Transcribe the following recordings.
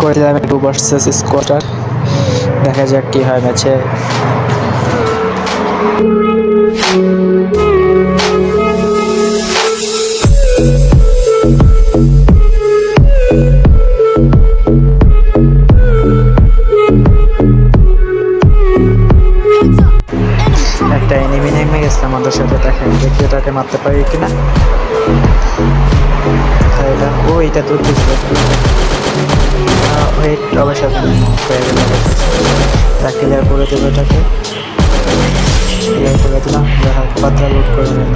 করে দিলাম একটু ভার্সেস স্কোয়াটার, দেখা যাক কি হয় ম্যাচে। একটা এনিমি নেমে গেছে আমাদের সাথে, দেখেন দেখি এটাকে মারতে পারি কিনা। ও এটা তো অবশ্যই হয়ে গেল, ক্লিয়ার করে দেবো, এটাকে ক্লিয়ার করে দিলাম, হালকা পাতলা লোড করে নিলাম।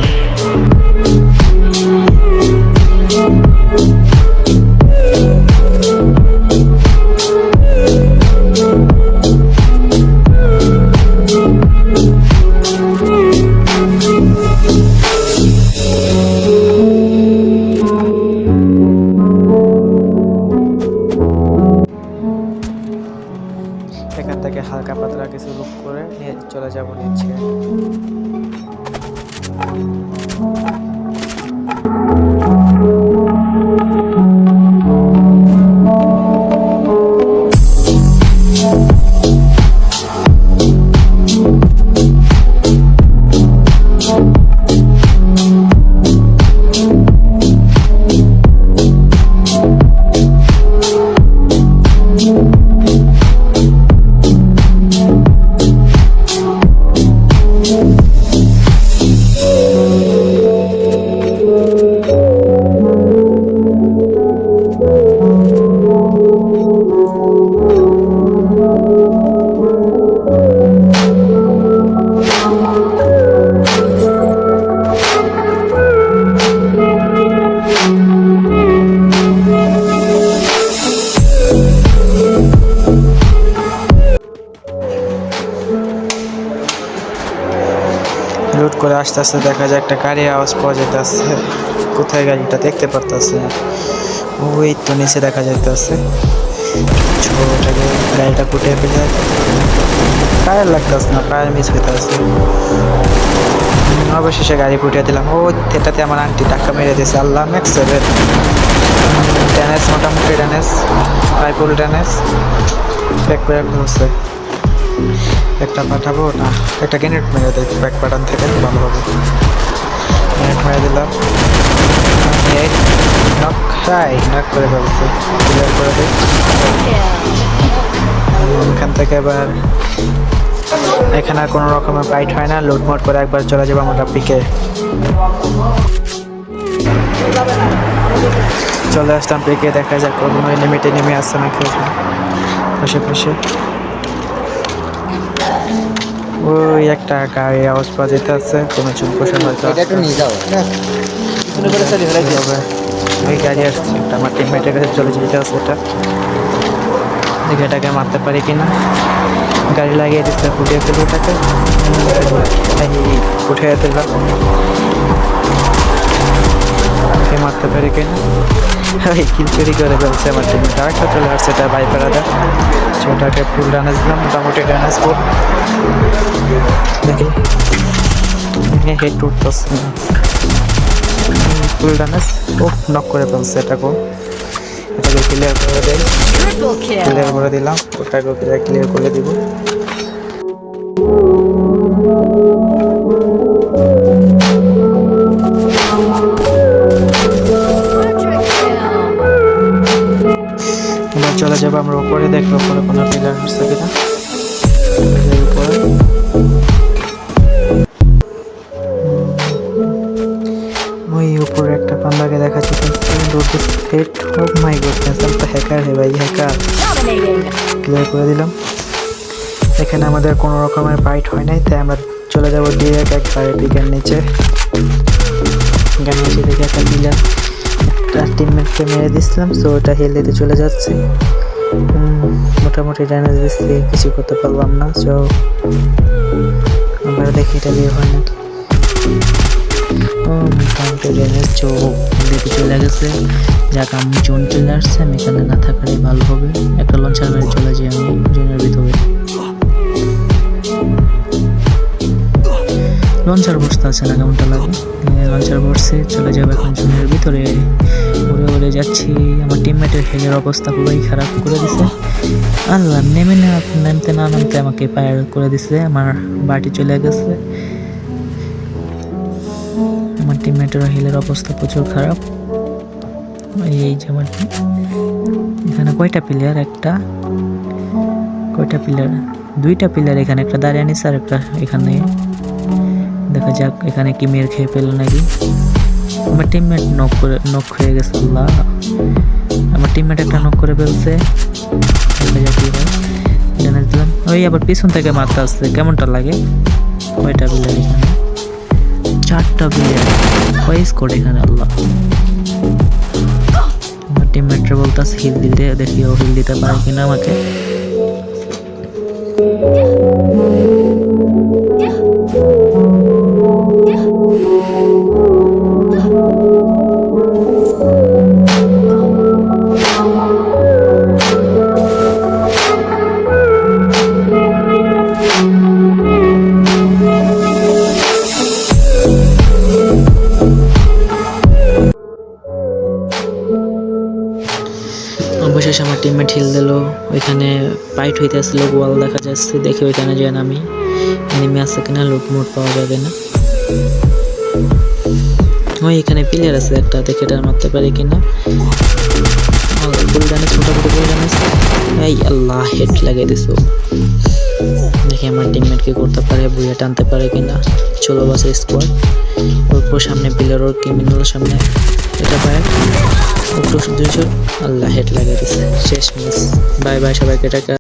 এখান থেকে হালকা পাতলা কিছু লুক করে নিয়ে চলে যাবো নিচে। লুট করে আস্তে আস্তে দেখা যায় একটা গাড়ির আওয়াজ পাওয়া যেতেছে। কোথায় গাড়িটা দেখতে পারতেছে না, ওই তো নিচে দেখা যাইতেছে। ছোটটাকে গাড়িটা ফুটে ফেলে টায়ার লাগতেছে না, টায়ার মিস হইতেছে। অবশেষে গাড়ি ফুটিয়ে দিলাম। ও এটাতে আমার আন্টি টাকা মেরে দিয়েছে। আল্লাহ ম্যাক্স 7 ড্যানেস, মোটামুটি ড্যানেস, রাইফল ড্যানেস ব্যাক করে হচ্ছে। একটা পাঠাবো না, একটা গ্রেনেড মেরে দেয় ব্যাক বাটন থেকে, ভালো হবে। গ্রেনেড মেরে দিলাম, নক করে ফেলছে, ক্লিয়ার করে দিই। এখান থেকে এবার এখানে আর কোনো রকমের ফাইট হয় না, লুট মোট করে একবার চলে যাবো আমরা পিকে। চলে আসলাম পিকে, দেখা যাক কোনো এনিমিতে নেমে আসছে নাকি আশেপাশে। ওই একটা গাড়ি আওয়াজ পাওয়া যেতে আছে, কোনো চুপ বসে হয়তো ওই গাড়ি আসছে, আমার টিমমেটের কাছে চলে যেতে আছে। এটা দেখে এটাকে মারতে পারি কিনা। গাড়ি লাগিয়ে দিচ্ছে, ফুটিয়ে ফেলি এটাকে, উঠে ফেললাম, মারতে পারি কিনা। ওই কিল চুরি করে ফেলছে আমার টিমমেট। আরেকটা চলে আসছে, এটা বাইপারাদা, ওটাকে ফুল ডান্স দিলাম, মোটামুটি ডান্স ফুল। দেখি হেড উঠতেছে না, ফুল ডান্স। ও নক করে ফেলছে এটাকেও, এটাকে ক্লিয়ার করে দেয়, ক্লিয়ার করে দিলাম, ওটাকেও ক্লিয়ার করে দিব। এবার চলে যাবো আমরা উপরে, দেখবো উপরে কোনো প্লেয়ার আসছে কিনা। উপরে ওই উপরে একটা পান্ডাকে দেখা যাচ্ছে, মাই গডনেস, তো হ্যাকার হে ভাই, হ্যাকার। ক্লিয়ার করে দিলাম। এখানে আমাদের কোনো রকমের ফাইট হয় নাই, তাই আমরা চলে যাবো ডিরেক্ট একবারে পিকের নিচে। দেখে একটা প্লেয়ার, একটা টিমমেটকে মেরে দিচ্ছিলাম, সো ওটা হেল দিতে চলে যাচ্ছে। মোটামুটি ড্যামেজ দিচ্ছি, কিছু করতে পারলাম না। সো আমরা দেখি এটা দিয়ে হয় নাকি। মোটামুটি ড্যামেজ দিতে চলে গেছে। যাক, আমি জোন চলে আসছে, আমি এখানে না থাকারই ভালো হবে। একটা লঞ্চার মেরে চলে যাই আমি জোনের ভিতরে। লঞ্চার বসতে আছে না, কেমনটা লাগে। লঞ্চার বসছে, চলে যাবে এখন জোনের ভিতরে। করে যাচ্ছি। আমার টিমমেটের হেলের অবস্থা পুরোই খারাপ করে দিছে। আল্লাহ, নামতে না নামতে আমাকে ফায়ার করে দিছে, আমার বাড়ি চলে গেছে। আমার টিমমেটের হেলের অবস্থা প্রচুর খারাপ। এই যে আমার এখানে কয়টা প্লেয়ার, কয়টা প্লেয়ার, দুইটা প্লেয়ার এখানে, একটা দাঁড়িয়ে নিছে আর একটা এখানে। দেখা যাক এখানে কি মেরে খেয়ে পেল নাকি। আমার টিমমেট নক হয়ে গেছে। আল্লাহ, আমার টিমমেট একটা নক করে ফেলছে। দেখা যাক কি হয়। ড্যামেজ দিলাম, ওই আবার পিছন থেকে মারতে আসছে, কেমনটা লাগে। কয়টা প্লেয়ার এখানে, 4টা প্লেয়ার, কয় স্কোর এখানে। আল্লাহ, আমার টিমমেটরা বলতেছে হিল দিতে, দেখি ও হিল দিতে পারে কিনা আমাকে। অবশেষে আমার টিমমেট হিল দিল। ওইখানে ফাইট হইতেছিল, গোয়াল দেখা যাচ্ছে, দেখি ওইখানে যাই না আমি, এনিমি আছে কিনা, লুটমুট পাওয়া যাবে না। ওই এখানে প্লেয়ার আছে একটা, দেখে এটা মারতে পারি কিনা। ফুল ড্যামেজ, মোটামুটি ফুল ড্যামেজ। এই আল্লাহ, হেড লাগিয়ে দিছো। দেখি আমার টিমমেট কি করতে পারে, বুয়ে টানতে পারে কিনা। চলো বাসে স্কোয়াড, ওর সামনে প্লেয়ার, ওর ক্রিমিনাল সামনে, এটা পায় একটু 200। আল্লাহ, হেড লাগিয়ে দিচ্ছে, শেষ মিস। বাই বাই সবাইকে, টাটা।